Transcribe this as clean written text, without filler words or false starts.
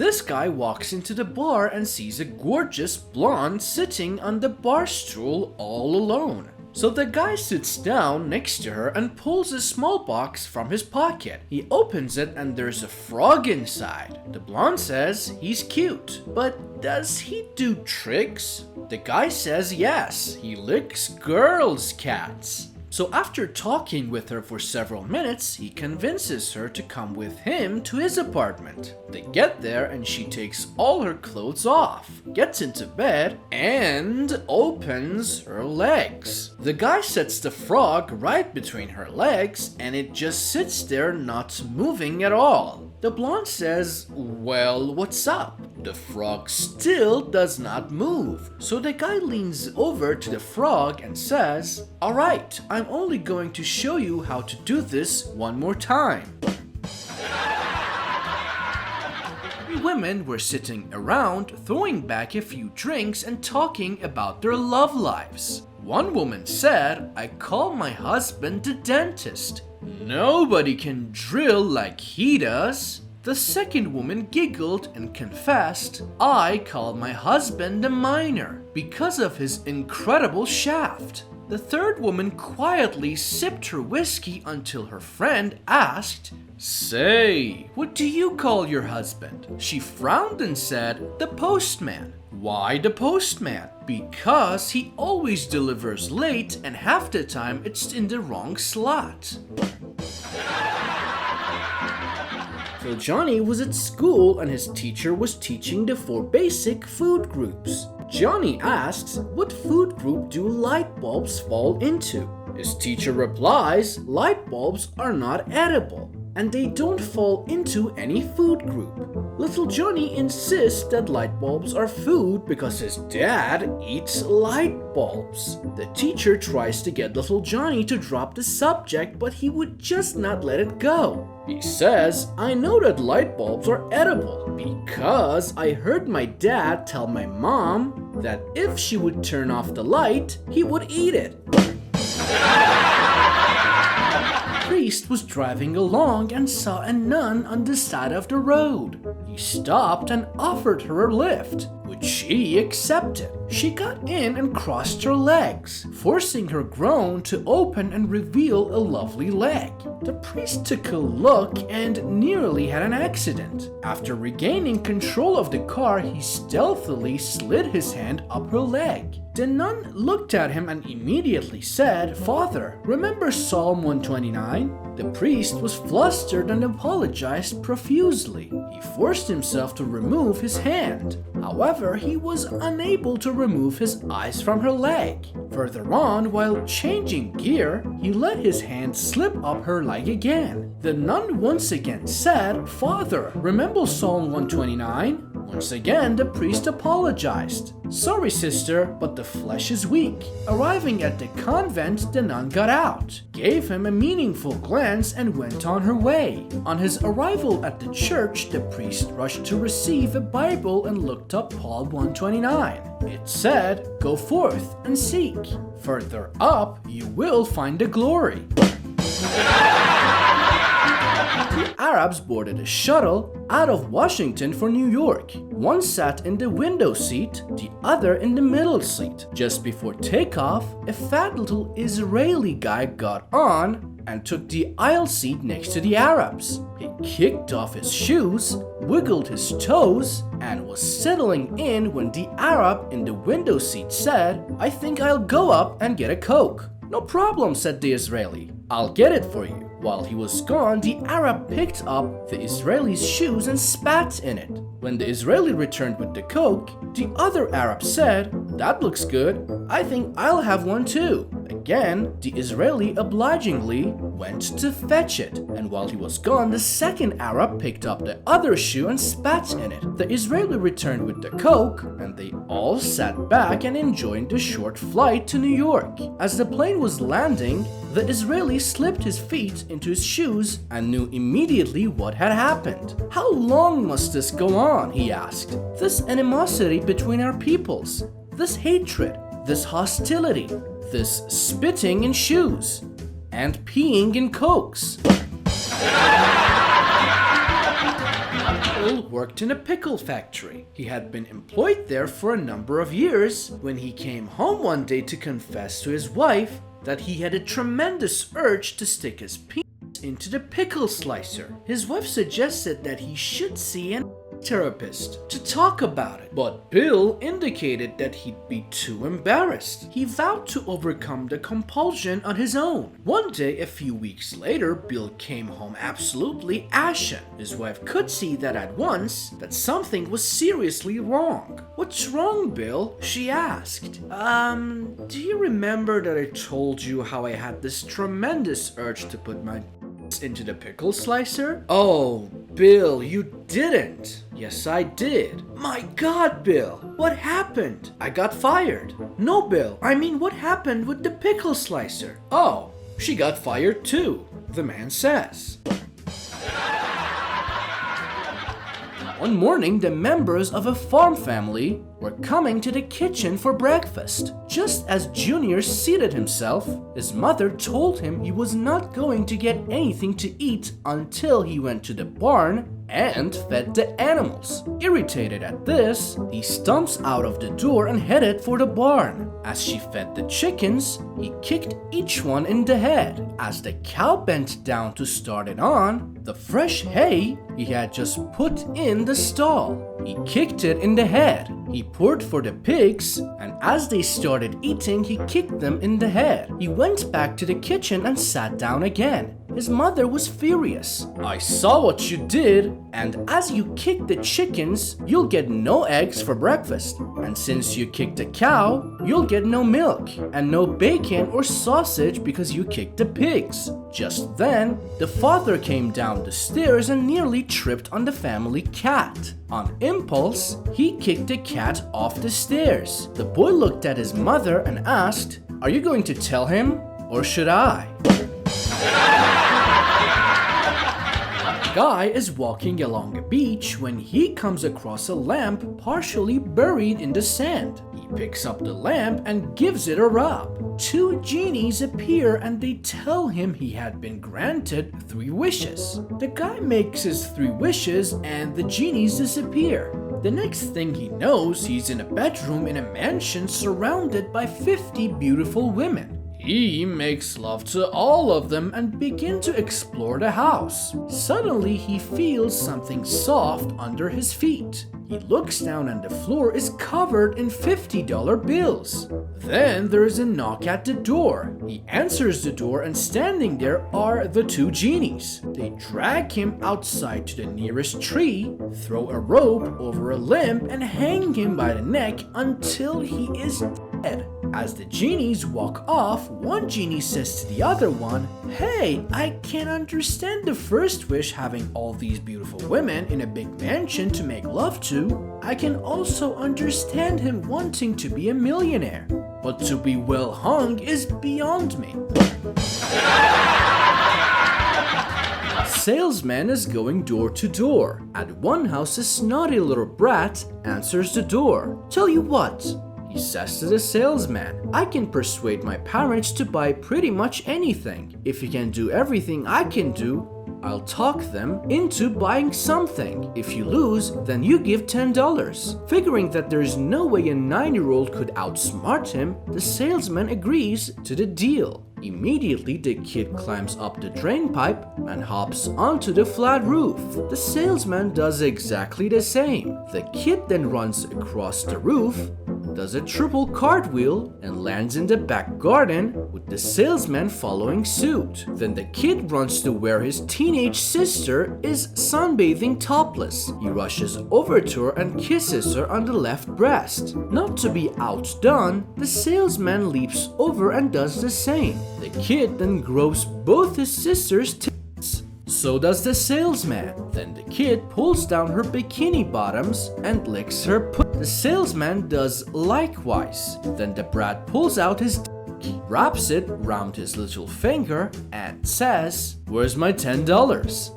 This guy walks into the bar and sees a gorgeous blonde sitting on the bar stool all alone. So the guy sits down next to her and pulls a small box from his pocket. He opens it and there's a frog inside. The blonde says he's cute, but does he do tricks? The guy says yes, he licks girls' cats. So after talking with her for several minutes, he convinces her to come with him to his apartment. They get there and she takes all her clothes off, gets into bed, and opens her legs. The guy sets the frog right between her legs and it just sits there not moving at all. The blonde says, "Well, what's up?" The frog still does not move. So the guy leans over to the frog and says, "Alright, I'm only going to show you how to do this one more time." Women were sitting around throwing back a few drinks and talking about their love lives. One woman said, "I call my husband the dentist. Nobody can drill like he does." The second woman giggled and confessed, "I call my husband a miner because of his incredible shaft." The third woman quietly sipped her whiskey until her friend asked, "Say, what do you call your husband?" She frowned and said, "The postman." "Why the postman?" "Because he always delivers late and half the time it's in the wrong slot." So Johnny was at school and his teacher was teaching the 4 basic food groups. Johnny asks, "What food group do light bulbs fall into?" His teacher replies, "Light bulbs are not edible, and they don't fall into any food group." Little Johnny insists that light bulbs are food because his dad eats light bulbs. The teacher tries to get little Johnny to drop the subject, but he would just not let it go. He says, "I know that light bulbs are edible because I heard my dad tell my mom that if she would turn off the light, he would eat it." Priest was driving along and saw a nun on the side of the road. He stopped and offered her a lift, which she accepted. She got in and crossed her legs, forcing her groin to open and reveal a lovely leg. The priest took a look and nearly had an accident. After regaining control of the car, he stealthily slid his hand up her leg. The nun looked at him and immediately said, "Father, remember Psalm 129? The priest was flustered and apologized profusely. He forced himself to remove his hand. However, he was unable to remove his eyes from her leg. Further on, while changing gear, he let his hand slip up her leg again. The nun once again said, "Father, remember Psalm 129? Once again, the priest apologized. "Sorry, sister, but the flesh is weak." Arriving at the convent, the nun got out, gave him a meaningful glance, and went on her way. On his arrival at the church, the priest rushed to receive a Bible and looked up Psalm 129. It said, "Go forth and seek. Further up, you will find the glory." The Arabs boarded a shuttle out of Washington for New York. One sat in the window seat, the other in the middle seat. Just before takeoff, a fat little Israeli guy got on and took the aisle seat next to the Arabs. He kicked off his shoes, wiggled his toes, and was settling in when the Arab in the window seat said, "I think I'll go up and get a Coke." "No problem," said the Israeli. "I'll get it for you." While he was gone, the Arab picked up the Israeli's shoes and spat in it. When the Israeli returned with the Coke, the other Arab said, "That looks good. I think I'll have one too." Again, the Israeli obligingly went to fetch it, and while he was gone, the second Arab picked up the other shoe and spat in it. The Israeli returned with the Coke, and they all sat back and enjoyed the short flight to New York. As the plane was landing, the Israeli slipped his feet into his shoes and knew immediately what had happened. "How long must this go on?" he asked. "This animosity between our peoples, this hatred, this hostility, this spitting in shoes, and peeing in Cokes." Bill worked in a pickle factory. He had been employed there for a number of years when he came home one day to confess to his wife that he had a tremendous urge to stick his penis into the pickle slicer. His wife suggested that he should see an therapist to talk about it, but Bill indicated that he'd be too embarrassed. He vowed to overcome the compulsion on his own. One day, a few weeks later, Bill came home absolutely ashen. His wife could see that at once that something was seriously wrong. "What's wrong, Bill?" she asked. Do you remember that I told you how I had this tremendous urge to put my into the pickle slicer?" "Oh, Bill, you didn't." "Yes, I did." "My God, Bill, what happened?" "I got fired." "No, Bill, I mean what happened with the pickle slicer?" "Oh, she got fired too," the man says. One morning, the members of a farm family were coming to the kitchen for breakfast. Just as Junior seated himself, his mother told him he was not going to get anything to eat until he went to the barn and fed the animals. Irritated at this, he stumps out of the door and headed for the barn. As she fed the chickens, he kicked each one in the head. As the cow bent down to start it on, the fresh hay he had just put in the stall, he kicked it in the head. He poured for the pigs, and as they started eating, he kicked them in the head. He went back to the kitchen and sat down again. His mother was furious. "I saw what you did, and as you kicked the chickens, you'll get no eggs for breakfast. And since you kicked the cow, you'll get no milk, and no bacon or sausage because you kicked the pigs." Just then, the father came down the stairs and nearly tripped on the family cat. On impulse, he kicked the cat off the stairs. The boy looked at his mother and asked, "Are you going to tell him, or should I?" Guy is walking along a beach when he comes across a lamp partially buried in the sand. He picks up the lamp and gives it a rub. Two genies appear and they tell him he had been granted 3 wishes. The guy makes his 3 wishes and the genies disappear. The next thing he knows, he's in a bedroom in a mansion surrounded by 50 beautiful women. He makes love to all of them and begins to explore the house. Suddenly, he feels something soft under his feet. He looks down and the floor is covered in $50 bills. Then there is a knock at the door. He answers the door and standing there are the 2 genies. They drag him outside to the nearest tree, throw a rope over a limb and hang him by the neck until he is dead. As the genies walk off, one genie says to the other one, "Hey, I can understand the first wish having all these beautiful women in a big mansion to make love to. I can also understand him wanting to be a millionaire. But to be well hung is beyond me." Salesman is going door to door. At one house, a snotty little brat answers the door. "Tell you what," he says to the salesman, "I can persuade my parents to buy pretty much anything. If you can do everything I can do, I'll talk them into buying something. If you lose, then you give $10. Figuring that there is no way a 9-year-old could outsmart him, the salesman agrees to the deal. Immediately, the kid climbs up the drain pipe and hops onto the flat roof. The salesman does exactly the same. The kid then runs across the roof, does a triple cartwheel, and lands in the back garden with the salesman following suit. Then the kid runs to where his teenage sister is sunbathing topless. He rushes over to her and kisses her on the left breast. Not to be outdone, the salesman leaps over and does the same. The kid then gropes both his sister's tits. So does the salesman. Then the kid pulls down her bikini bottoms and licks her pussy. The salesman does likewise. Then the brat pulls out his dick, wraps it round his little finger, and says, "Where's my $10?"